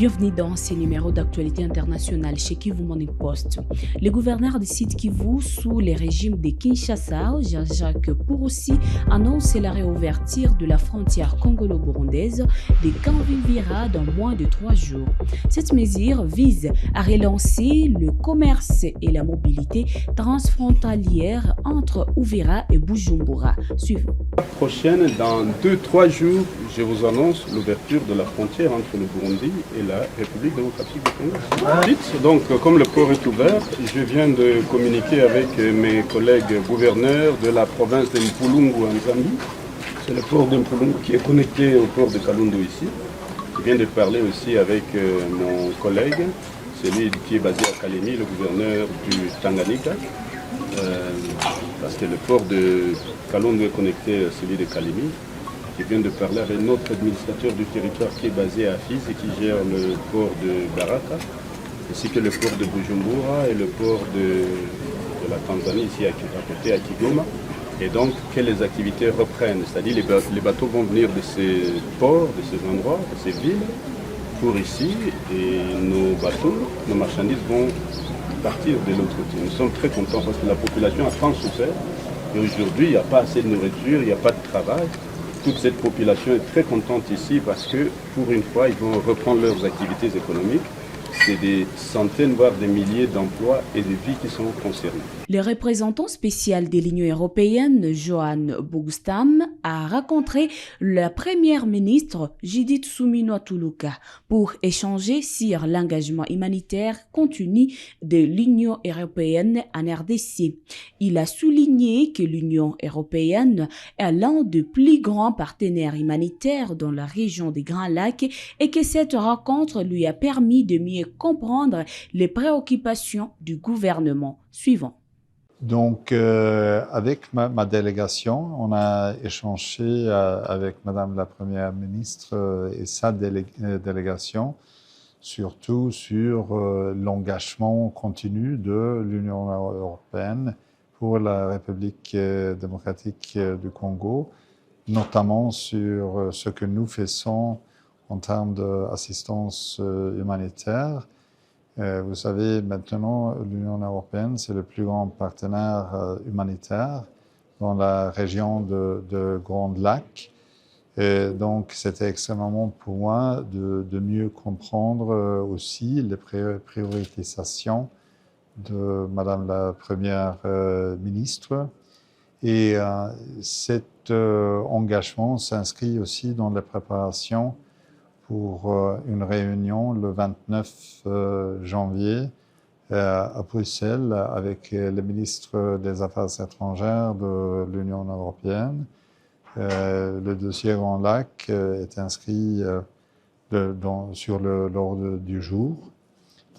Bienvenue dans ce numéro d'actualité internationale chez Kivu Morning Post. Le gouverneur du sud Kivu sous le régime de Kinshasa, Jean-Jacques Purusi, annonce la réouverture de la frontière congolo-burundaise de Kanvivira dans moins de 3 jours. Cette mesure vise à relancer le commerce et la mobilité transfrontalière entre Uvira et Bujumbura. Suivons. La prochaine, dans 2-3 jours, je vous annonce l'ouverture de la frontière entre le Burundi et la République démocratique du Congo. Donc, comme le port est ouvert, je viens de communiquer avec mes collègues gouverneurs de la province de Mpulungu en Zambie. C'est le port de Mpulungu qui est connecté au port de Kalundu ici. Je viens de parler aussi avec mon collègue, celui qui est basé à Kalemi, le gouverneur du Tanganyika. Parce que le port de Kalundu est connecté à celui de Kalemi. Je viens de parler avec notre administrateur du territoire qui est basé à Fizi et qui gère le port de Baraka, ainsi que le port de Bujumbura et le port de la Tanzanie, ici à côté, à Kigoma. Et donc que les activités reprennent, c'est-à-dire les bateaux vont venir de ces ports, de ces endroits, de ces villes, pour ici, et nos bateaux, nos marchandises vont partir de l'autre côté. Nous sommes très contents parce que la population a tant souffert, et aujourd'hui il n'y a pas assez de nourriture, il n'y a pas de travail. Toute cette population est très contente ici parce que, pour une fois, ils vont reprendre leurs activités économiques. C'est des centaines, voire des milliers d'emplois et de vies qui sont concernés. Le représentant spécial de l'Union européenne, Johan Bogstam, a rencontré la première ministre Judith Suminwa-Tuluka pour échanger sur l'engagement humanitaire contenu de l'Union européenne en RDC. Il a souligné que l'Union européenne est l'un des plus grands partenaires humanitaires dans la région des Grands Lacs et que cette rencontre lui a permis de mieux comprendre les préoccupations du gouvernement. Suivant. Donc, avec ma délégation, on a échangé avec Madame la Première ministre et sa délégation, surtout sur l'engagement continu de l'Union européenne pour la République démocratique du Congo, notamment sur ce que nous faisons en termes d'assistance humanitaire. Vous savez, maintenant, l'Union européenne, c'est le plus grand partenaire humanitaire dans la région de Grand Lac. Et donc, c'était extrêmement pour moi de mieux comprendre aussi les priorisations de Madame la Première ministre. Et cet engagement s'inscrit aussi dans les préparations pour une réunion le 29 janvier à Bruxelles avec le ministre des Affaires étrangères de l'Union européenne. Le dossier Grand Lac est inscrit sur l'ordre du jour.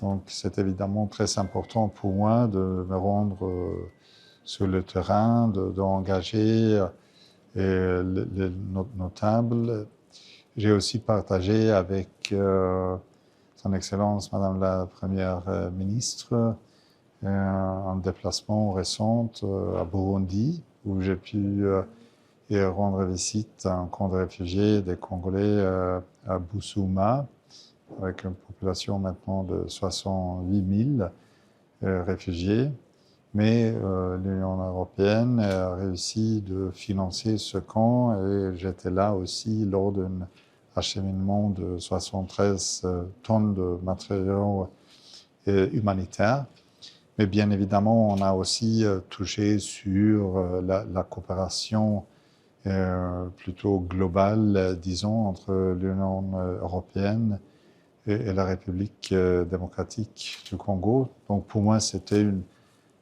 Donc c'est évidemment très important pour moi de me rendre sur le terrain, d'engager les notables. J'ai aussi partagé avec Son Excellence Madame la Première ministre un déplacement récent à Burundi où j'ai pu rendre visite à un camp de réfugiés des Congolais à Busuma avec une population maintenant de 68 000 réfugiés. Mais l'Union européenne a réussi de financer ce camp et j'étais là aussi lors d'un acheminement de 73 tonnes de matériaux humanitaires. Mais bien évidemment, on a aussi touché sur la coopération plutôt globale, disons, entre l'Union européenne et la République démocratique du Congo. Donc pour moi, c'était une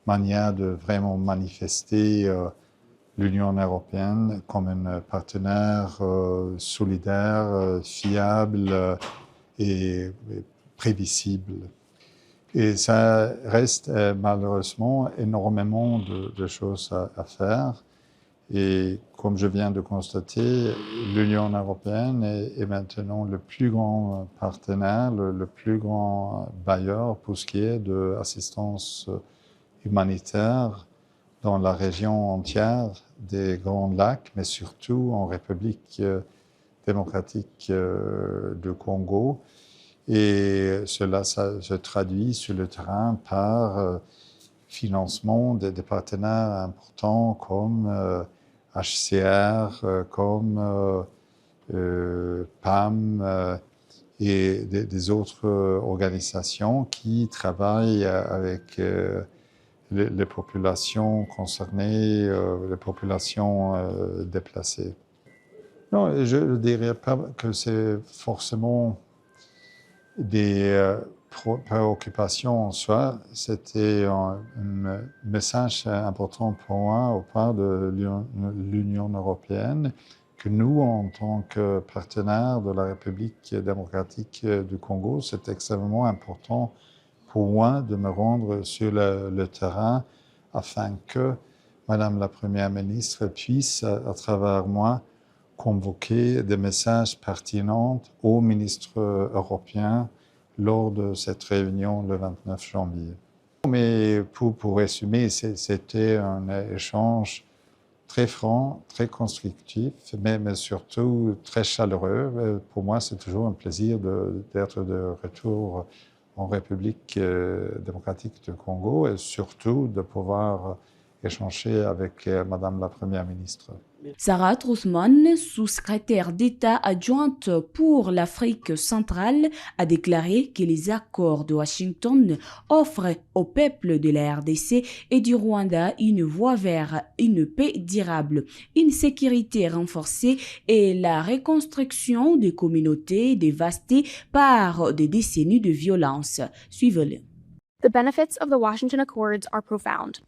manière de vraiment manifester l'Union européenne comme un partenaire solidaire, fiable et prévisible. Et ça reste malheureusement énormément de choses à faire. Et comme je viens de constater, l'Union européenne est maintenant le plus grand partenaire, le plus grand bailleur pour ce qui est de l'assistance humanitaire dans la région entière des Grands Lacs, mais surtout en République démocratique du Congo. Et cela se traduit sur le terrain par financement des partenaires importants comme HCR, comme PAM et des autres organisations qui travaillent avec les populations concernées, les populations déplacées. Non, je ne dirais pas que c'est forcément des préoccupations en soi. C'était un message important pour moi au part de l'Union européenne que nous, en tant que partenaires de la République démocratique du Congo, c'est extrêmement important pour moi de me rendre sur le terrain afin que Madame la Première ministre puisse, à travers moi, convoquer des messages pertinents aux ministres européens lors de cette réunion le 29 janvier. Mais pour résumer, c'était un échange très franc, très constructif, mais surtout très chaleureux. Pour moi, c'est toujours un plaisir d'être de retour en République démocratique du Congo et surtout de pouvoir échanger avec Madame la Première ministre. Sarah Trousman, sous-secrétaire d'État adjointe pour l'Afrique centrale, a déclaré que les accords de Washington offrent au peuple de la RDC et du Rwanda une voie vers une paix durable, une sécurité renforcée et la reconstruction des communautés dévastées par des décennies de violence. Suivez-le. The benefits of the Washington Accords are profound.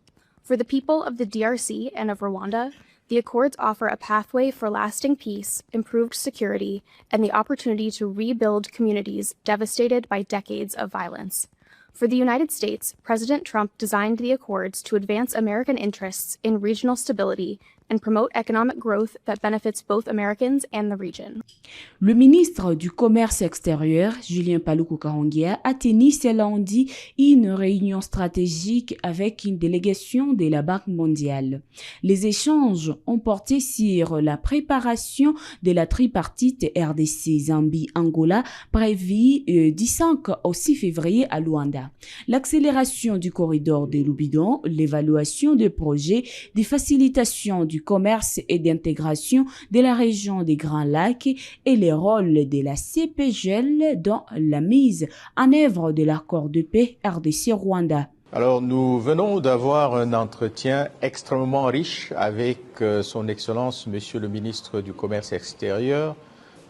For the people of the DRC and of Rwanda, the Accords offer a pathway for lasting peace, improved security, and the opportunity to rebuild communities devastated by decades of violence. For the United States, President Trump designed the Accords to advance American interests in regional stability and promote economic growth that benefits both Americans and the region. Le ministre du Commerce extérieur, Julien Paluku Kahongya, a tenu ce lundi une réunion stratégique avec une délégation de la Banque mondiale. Les échanges ont porté sur la préparation de la tripartite RDC-Zambie-Angola prévue du 5 au 6 février à Luanda. L'accélération du corridor de Lubidon, l'évaluation des projets de facilitation du commerce et d'intégration de la région des Grands Lacs et le rôle de la CPGL dans la mise en œuvre de l'accord de paix RDC-Rwanda. Alors, nous venons d'avoir un entretien extrêmement riche avec son Excellence, Monsieur le ministre du Commerce extérieur,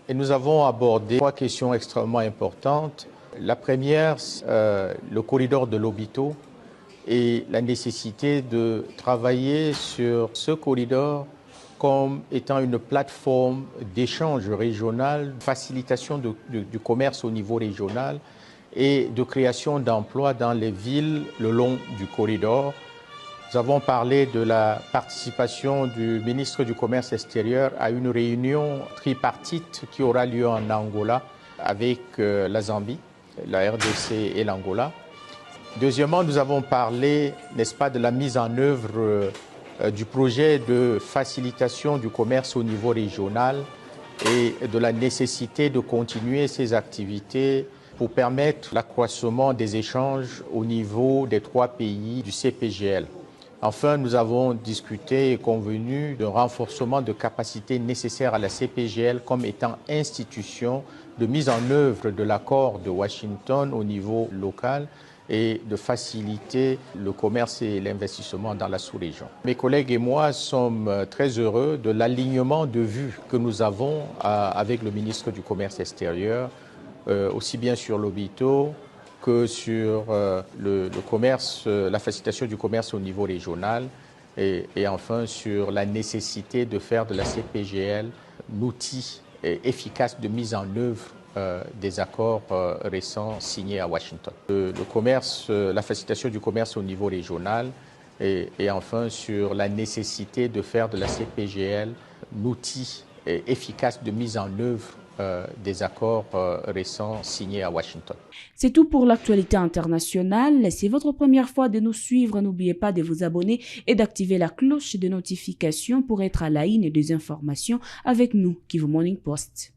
et nous avons abordé 3 questions extrêmement importantes. La première, le corridor de Lobito et la nécessité de travailler sur ce corridor comme étant une plateforme d'échange régional, facilitation du commerce au niveau régional et de création d'emplois dans les villes le long du corridor. Nous avons parlé de la participation du ministre du Commerce extérieur à une réunion tripartite qui aura lieu en Angola avec la Zambie, la RDC et l'Angola. Deuxièmement, nous avons parlé, n'est-ce pas, de la mise en œuvre du projet de facilitation du commerce au niveau régional et de la nécessité de continuer ces activités pour permettre l'accroissement des échanges au niveau des 3 pays du CPGL. Enfin, nous avons discuté et convenu d'un renforcement de capacités nécessaires à la CPGL comme étant institution de mise en œuvre de l'accord de Washington au niveau local et de faciliter le commerce et l'investissement dans la sous-région. Mes collègues et moi sommes très heureux de l'alignement de vues que nous avons avec le ministre du Commerce extérieur, aussi bien sur l'Obito que sur le commerce, la facilitation du commerce au niveau régional et enfin sur la nécessité de faire de la CPGL un outil efficace de mise en œuvre des accords récents signés à Washington. Le commerce, la facilitation du commerce au niveau régional et enfin sur la nécessité de faire de la CPGL un outil efficace de mise en œuvre des accords récents signés à Washington. C'est tout pour l'actualité internationale. Si c'est votre première fois de nous suivre, n'oubliez pas de vous abonner et d'activer la cloche de notification pour être à la ligne des informations avec nous, Kivu Morning Post.